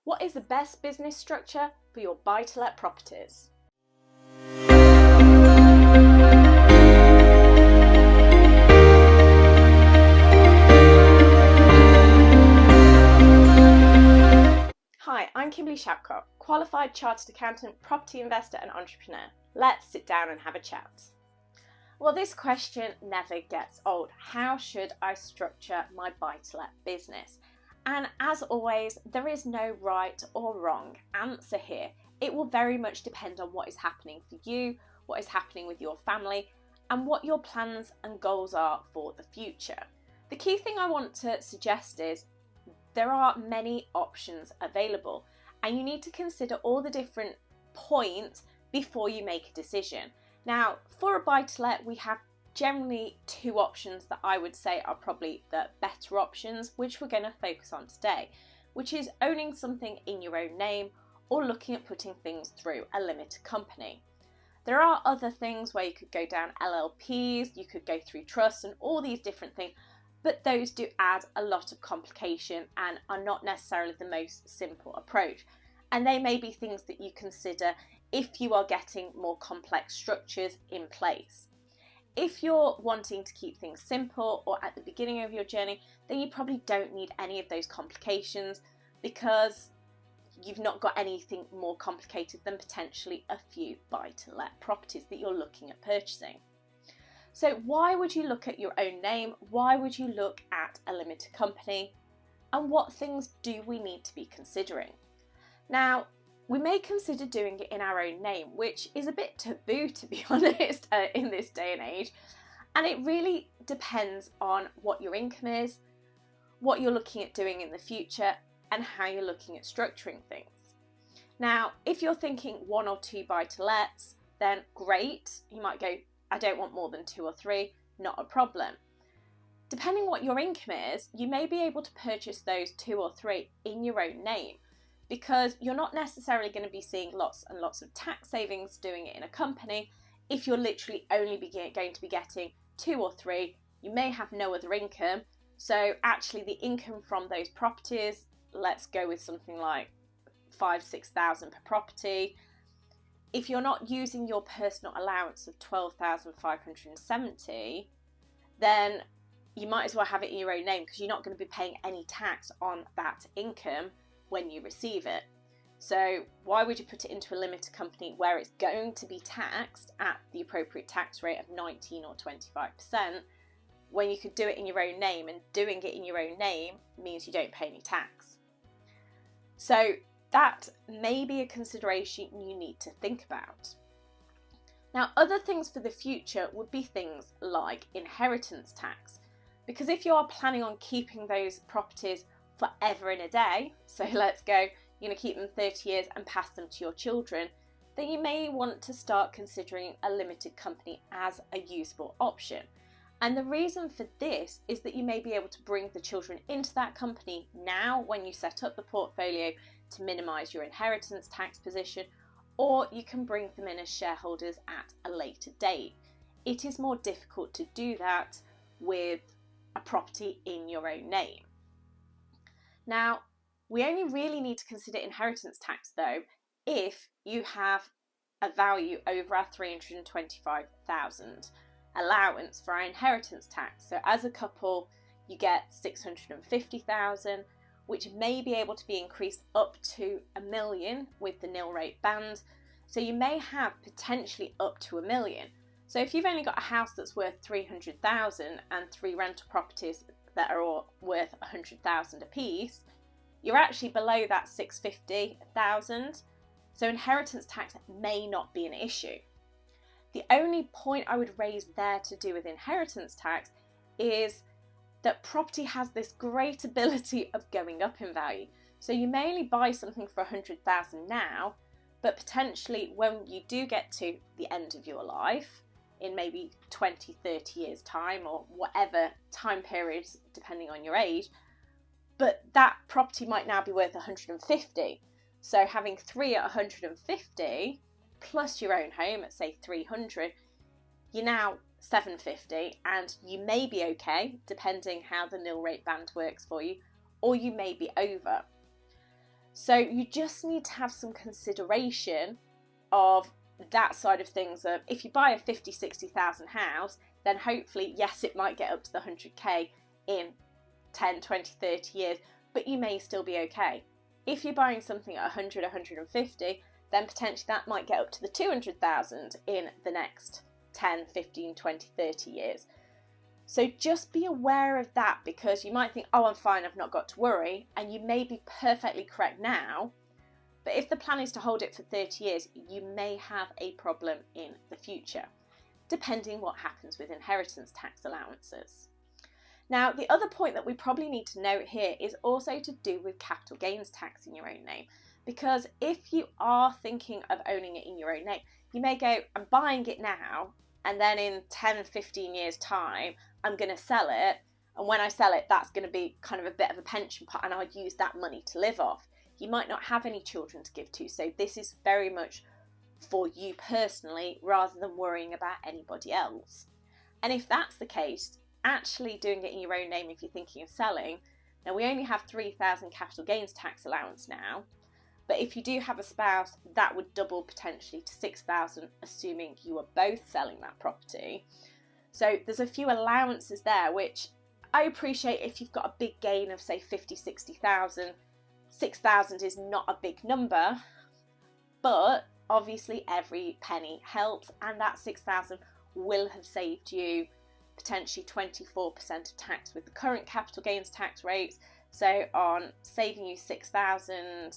What is the best business structure for your buy-to-let properties? Hi, I'm Kimberly Shapcott, qualified chartered accountant, property investor and entrepreneur. Let's sit down and have a chat. Well, this question never gets old. How should I structure my buy-to-let business? And as always, there is no right or wrong answer here. It will very much depend on what is happening for you, what is happening with your family, and what your plans and goals are for the future. The key thing I want to suggest is there are many options available, and you need to consider all the different points before you make a decision. Now, for a buy-to-let, we have generally two options that I would say are probably the better options, which we're going to focus on today, which is owning something in your own name or looking at putting things through a limited company. There are other things where you could go down LLPs, you could go through trusts and all these different things, but those do add a lot of complication and are not necessarily the most simple approach. And they may be things that you consider if you are getting more complex structures in place. If you're wanting to keep things simple or at the beginning of your journey, then you probably don't need any of those complications because you've not got anything more complicated than potentially a few buy-to-let properties that you're looking at purchasing. So why would you look at your own name? Why would you look at a limited company? And what things do we need to be considering? Now, we may consider doing it in our own name, which is a bit taboo, to be honest, in this day and age. And it really depends on what your income is, what you're looking at doing in the future, and how you're looking at structuring things. Now, if you're thinking one or two buy-to-lets, then great. You might go, I don't want more than two or three, not a problem. Depending what your income is, you may be able to purchase those two or three in your own name, because you're not necessarily going to be seeing lots and lots of tax savings doing it in a company. If you're literally only going to be getting two or three, you may have no other income. So actually the income from those properties, let's go with something like 5,000–6,000 per property. If you're not using your personal allowance of 12,570, then you might as well have it in your own name because you're not going to be paying any tax on that income when you receive it. So why would you put it into a limited company where it's going to be taxed at the appropriate tax rate of 19 or 25% when you could do it in your own name, and doing it in your own name means you don't pay any tax. So that may be a consideration you need to think about. Now, other things for the future would be things like inheritance tax, because if you are planning on keeping those properties forever and a day, so let's go, you're going to keep them 30 years and pass them to your children, then you may want to start considering a limited company as a usable option. And the reason for this is that you may be able to bring the children into that company now when you set up the portfolio to minimise your inheritance tax position, or you can bring them in as shareholders at a later date. It is more difficult to do that with a property in your own name. Now, we only really need to consider inheritance tax though if you have a value over our 325,000 allowance for our inheritance tax. So as a couple, you get 650,000, which may be able to be increased up to $1 million with the nil rate band. So you may have potentially up to $1 million. So if you've only got a house that's worth 300,000 and three rental properties that are all worth 100,000 a piece, you're actually below that 650,000. So inheritance tax may not be an issue. The only point I would raise there to do with inheritance tax is that property has this great ability of going up in value. So you may only buy something for 100,000 now, but potentially when you do get to the end of your life, in maybe 20, 30 years time or whatever time period depending on your age, but that property might now be worth 150. So having three at 150 plus your own home at say 300, you're now 750, and you may be okay depending how the nil rate band works for you, or you may be over. So you just need to have some consideration of that side of things. Of if you buy a 50,000-60,000 house, then hopefully, yes, it might get up to the 100k in 10, 20, 30 years, but you may still be okay. If you're buying something at 100, 150, then potentially that might get up to the 200,000 in the next 10, 15, 20, 30 years. So just be aware of that, because you might think, oh, I'm fine, I've not got to worry, and you may be perfectly correct now, but if the plan is to hold it for 30 years, you may have a problem in the future, depending what happens with inheritance tax allowances. Now, the other point that we probably need to note here is also to do with capital gains tax in your own name. Because if you are thinking of owning it in your own name, you may go, I'm buying it now, and then in 10, 15 years time, I'm going to sell it. And when I sell it, that's going to be kind of a bit of a pension pot, and I'll use that money to live off. You might not have any children to give to, so this is very much for you personally rather than worrying about anybody else. And if that's the case, actually doing it in your own name if you're thinking of selling, now we only have 3,000 capital gains tax allowance now, but if you do have a spouse, that would double potentially to 6,000, assuming you are both selling that property. So there's a few allowances there, which I appreciate. If you've got a big gain of say 50, 60,000, 6,000 is not a big number, but obviously every penny helps, and that 6,000 will have saved you potentially 24% of tax with the current capital gains tax rates. So on saving you 6,000,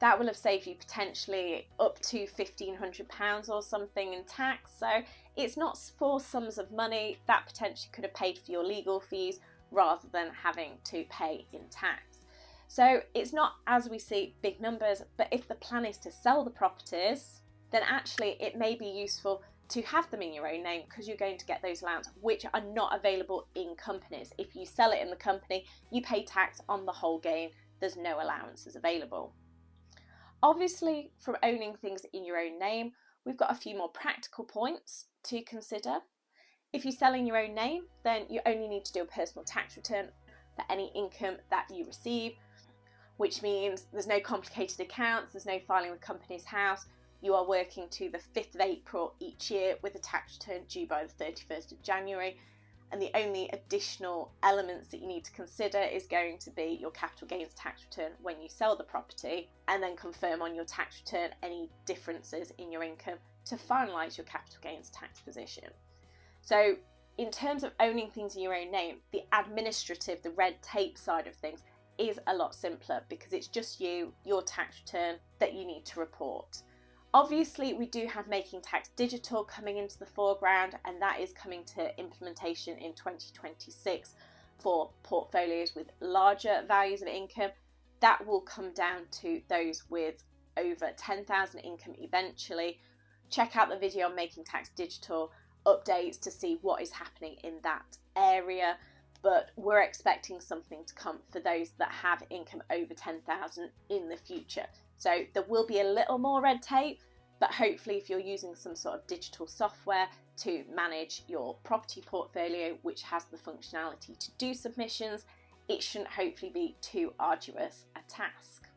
that will have saved you potentially up to £1,500 or something in tax. So it's not for sums of money that potentially could have paid for your legal fees rather than having to pay in tax. So it's not, as we see, big numbers, but if the plan is to sell the properties, then actually it may be useful to have them in your own name, because you're going to get those allowances which are not available in companies. If you sell it in the company, you pay tax on the whole gain. There's no allowances available. Obviously, from owning things in your own name, we've got a few more practical points to consider. If you sell in your own name, then you only need to do a personal tax return for any income that you receive, which means there's no complicated accounts, there's no filing with Companies House. You are working to the 5th of April each year with a tax return due by the 31st of January. And the only additional elements that you need to consider is going to be your capital gains tax return when you sell the property, and then confirm on your tax return any differences in your income to finalise your capital gains tax position. So in terms of owning things in your own name, the administrative, the red tape side of things is a lot simpler, because it's just you, your tax return that you need to report. Obviously, we do have Making Tax Digital coming into the foreground, and that is coming to implementation in 2026 for portfolios with larger values of income. That will come down to those with over 10,000 income eventually. Check out the video on Making Tax Digital updates to see what is happening in that area. But we're expecting something to come for those that have income over 10,000 in the future. So there will be a little more red tape, but hopefully if you're using some sort of digital software to manage your property portfolio, which has the functionality to do submissions, it shouldn't hopefully be too arduous a task.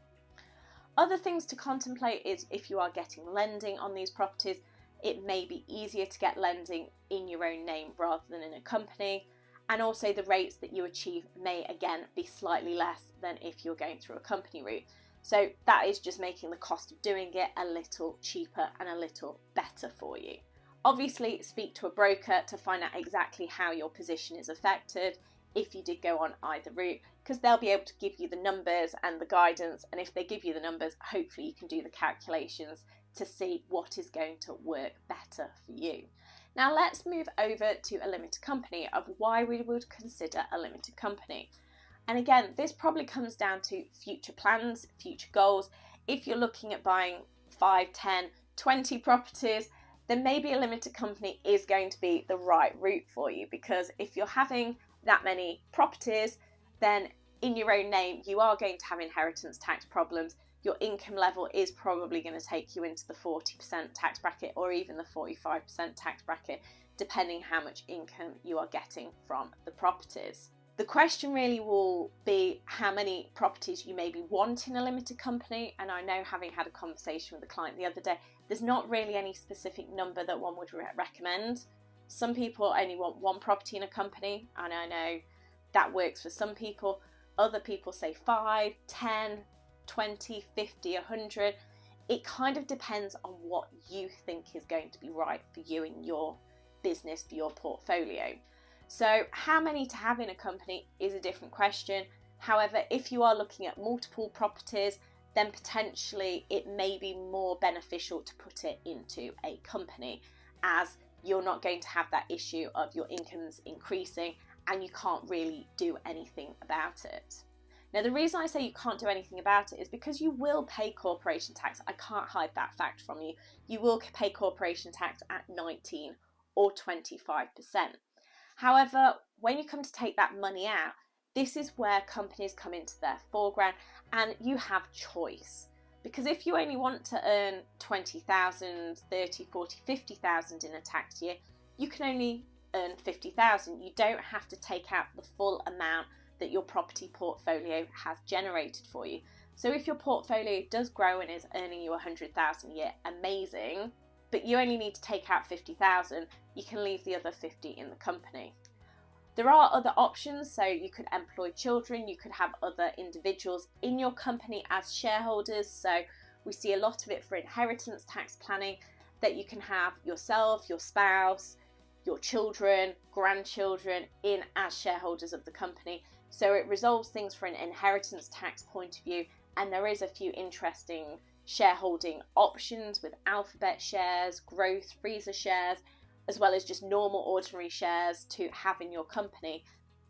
Other things to contemplate is if you are getting lending on these properties, it may be easier to get lending in your own name rather than in a company. And also the rates that you achieve may again be slightly less than if you're going through a company route. So that is just making the cost of doing it a little cheaper and a little better for you. Obviously, speak to a broker to find out exactly how your position is affected if you did go on either route, because they'll be able to give you the numbers and the guidance. And if they give you the numbers, hopefully you can do the calculations to see what is going to work better for you. Now let's move over to a limited company, of why we would consider a limited company. And again, this probably comes down to future plans, future goals. If you're looking at buying 5, 10, 20 properties, then maybe a limited company is going to be the right route for you, because if you're having that many properties, then in your own name, you are going to have inheritance tax problems. Your income level is probably going to take you into the 40% tax bracket or even the 45% tax bracket, depending how much income you are getting from the properties. The question really will be how many properties you maybe want in a limited company. And I know, having had a conversation with a client the other day, there's not really any specific number that one would recommend. Some people only want one property in a company, and I know that works for some people. Other people say 5, 10, 20, 50, 100. It kind of depends on what you think is going to be right for you and your business, for your portfolio. So how many to have in a company is a different question. However, if you are looking at multiple properties, then potentially it may be more beneficial to put it into a company, as you're not going to have that issue of your incomes increasing and you can't really do anything about it. Now, the reason I say you can't do anything about it is because you will pay corporation tax. I can't hide that fact from you. You will pay corporation tax at 19 or 25%. However, when you come to take that money out, this is where companies come into their foreground and you have choice. Because if you only want to earn 20,000, 30, 40, 50,000 in a tax year, you can only earn 50,000. You don't have to take out the full amount that your property portfolio has generated for you. So if your portfolio does grow and is earning you 100,000 a year, amazing, but you only need to take out 50,000, you can leave the other 50 in the company. There are other options, so you could employ children, you could have other individuals in your company as shareholders. So we see a lot of it for inheritance tax planning, that you can have yourself, your spouse, your children, grandchildren in as shareholders of the company. So it resolves things from an inheritance tax point of view, and there is a few interesting shareholding options with alphabet shares, growth, freezer shares, as well as just normal ordinary shares to have in your company,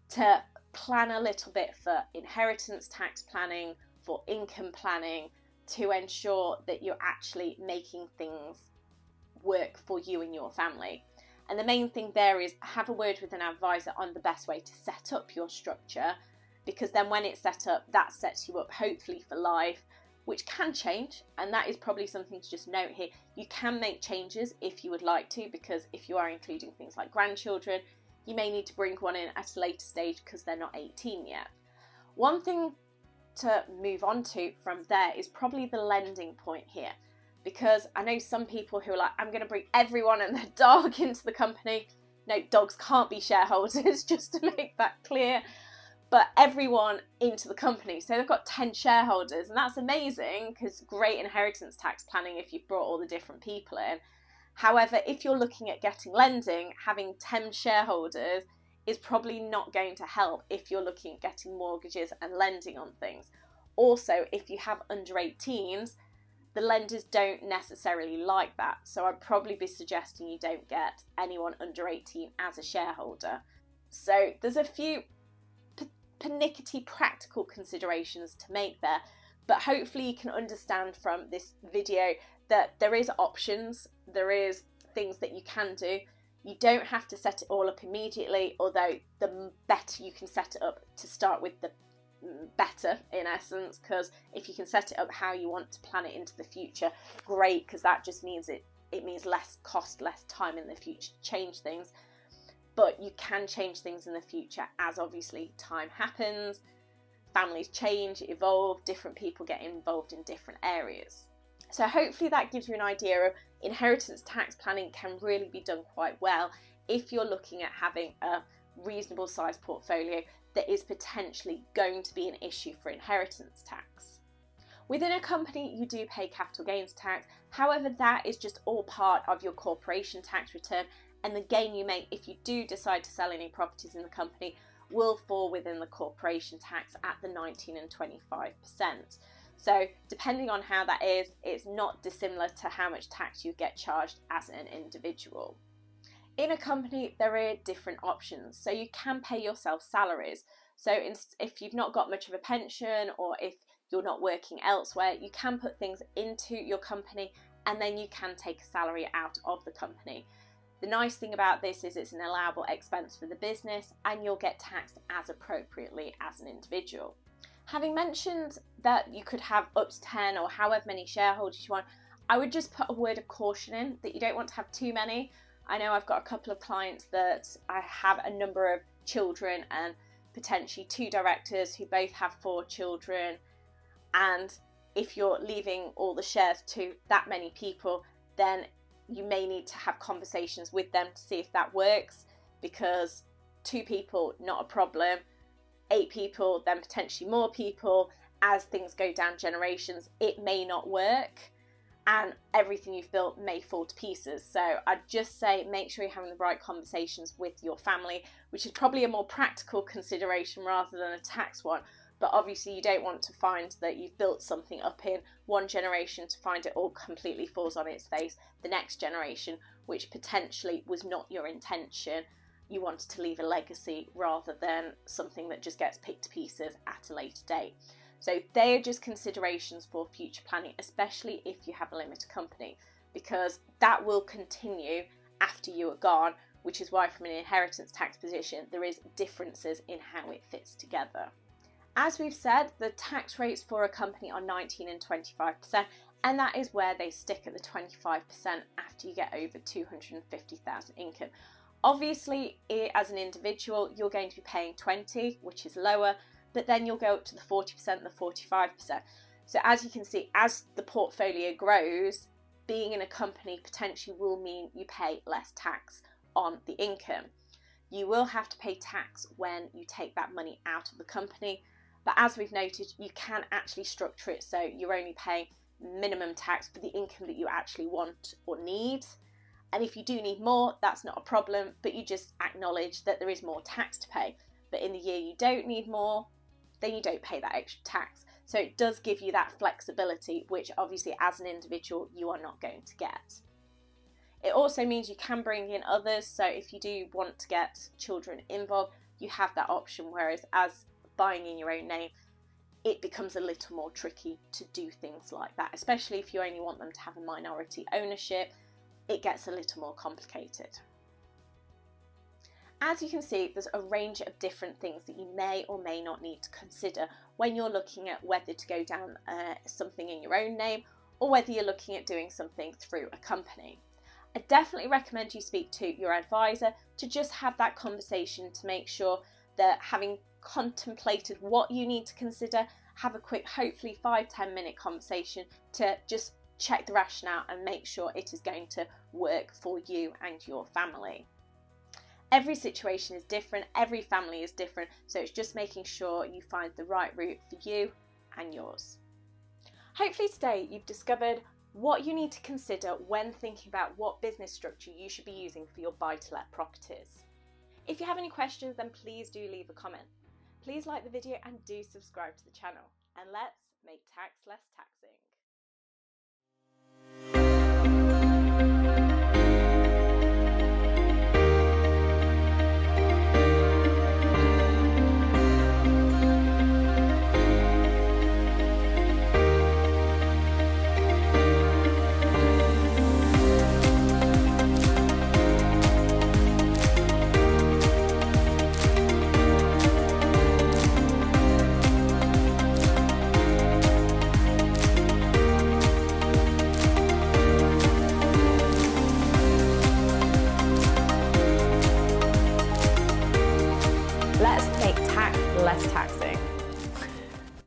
to plan a little bit for inheritance tax planning, for income planning, to ensure that you're actually making things work for you and your family. And the main thing there is have a word with an advisor on the best way to set up your structure, because then when it's set up, that sets you up hopefully for life, which can change. And that is probably something to just note here. You can make changes if you would like to, because if you are including things like grandchildren, you may need to bring one in at a later stage because they're not 18 yet. One thing to move on to from there is probably the lending point here, because I know some people who are like, I'm going to bring everyone and their dog into the company. No, dogs can't be shareholders, just to make that clear. But everyone into the company. So they've got 10 shareholders, and that's amazing because great inheritance tax planning if you've brought all the different people in. However, if you're looking at getting lending, having 10 shareholders is probably not going to help if you're looking at getting mortgages and lending on things. Also, if you have under 18s, the lenders don't necessarily like that. So I'd probably be suggesting you don't get anyone under 18 as a shareholder. So there's a few pernickety practical considerations to make there, but hopefully you can understand from this video that there is options, there is things that you can do. You don't have to set it all up immediately, although the better you can set it up to start with, the better in essence, because if you can set it up how you want to plan it into the future, great, because that just means it means less cost, less time in the future to change things. But you can change things in the future as obviously time happens, families change, evolve, different people get involved in different areas. So hopefully that gives you an idea of inheritance tax planning can really be done quite well if you're looking at having a reasonable sized portfolio that is potentially going to be an issue for inheritance tax. Within a company, you do pay capital gains tax. However, that is just all part of your corporation tax return, and the gain you make if you do decide to sell any properties in the company will fall within the corporation tax at the 19 and 25%. So depending on how that is, it's not dissimilar to how much tax you get charged as an individual. In a company, there are different options. So you can pay yourself salaries. So if you've not got much of a pension, or if you're not working elsewhere, you can put things into your company and then you can take a salary out of the company. The nice thing about this is it's an allowable expense for the business and you'll get taxed as appropriately as an individual. Having mentioned that you could have up to 10 or however many shareholders you want, I would just put a word of caution in that you don't want to have too many. I know I've got a couple of clients that I have a number of children and potentially 2 directors who both have 4 children, and if you're leaving all the shares to that many people, then you may need to have conversations with them to see if that works, because 2 people, not a problem. 8 people, then potentially more people. As things go down generations, it may not work, and everything you've built may fall to pieces. So I'd just say make sure you're having the right conversations with your family, which is probably a more practical consideration rather than a tax one. But obviously you don't want to find that you've built something up in one generation to find it all completely falls on its face the next generation, which potentially was not your intention. You wanted to leave a legacy rather than something that just gets picked to pieces at a later date. So they are just considerations for future planning, especially if you have a limited company, because that will continue after you are gone, which is why from an inheritance tax position there is differences in how it fits together. As we've said, the tax rates for a company are 19% and 25%, and that is where they stick at the 25% after you get over 250,000 income. Obviously, as an individual, you're going to be paying 20%, which is lower, but then you'll go up to the 40%, the 45%. So as you can see, as the portfolio grows, being in a company potentially will mean you pay less tax on the income. You will have to pay tax when you take that money out of the company, but as we've noted, you can actually structure it so you're only paying minimum tax for the income that you actually want or need. And if you do need more, that's not a problem, but you just acknowledge that there is more tax to pay. But in the year you don't need more, then you don't pay that extra tax. So it does give you that flexibility, which obviously as an individual you are not going to get. It also means you can bring in others, so if you do want to get children involved, you have that option, whereas as buying in your own name, it becomes a little more tricky to do things like that, especially if you only want them to have a minority ownership. It gets a little more complicated. As you can see, there's a range of different things that you may or may not need to consider when you're looking at whether to go down something in your own name or whether you're looking at doing something through a company. I definitely recommend you speak to your advisor to just have that conversation to make sure that, having contemplated what you need to consider, have a quick, hopefully 5-10 minute conversation to just check the rationale and make sure it is going to work for you and your family. Every situation is different, every family is different, so it's just making sure you find the right route for you and yours. Hopefully today you've discovered what you need to consider when thinking about what business structure you should be using for your buy-to-let properties. If you have any questions, then please do leave a comment. Please like the video and do subscribe to the channel, and let's make tax less taxing.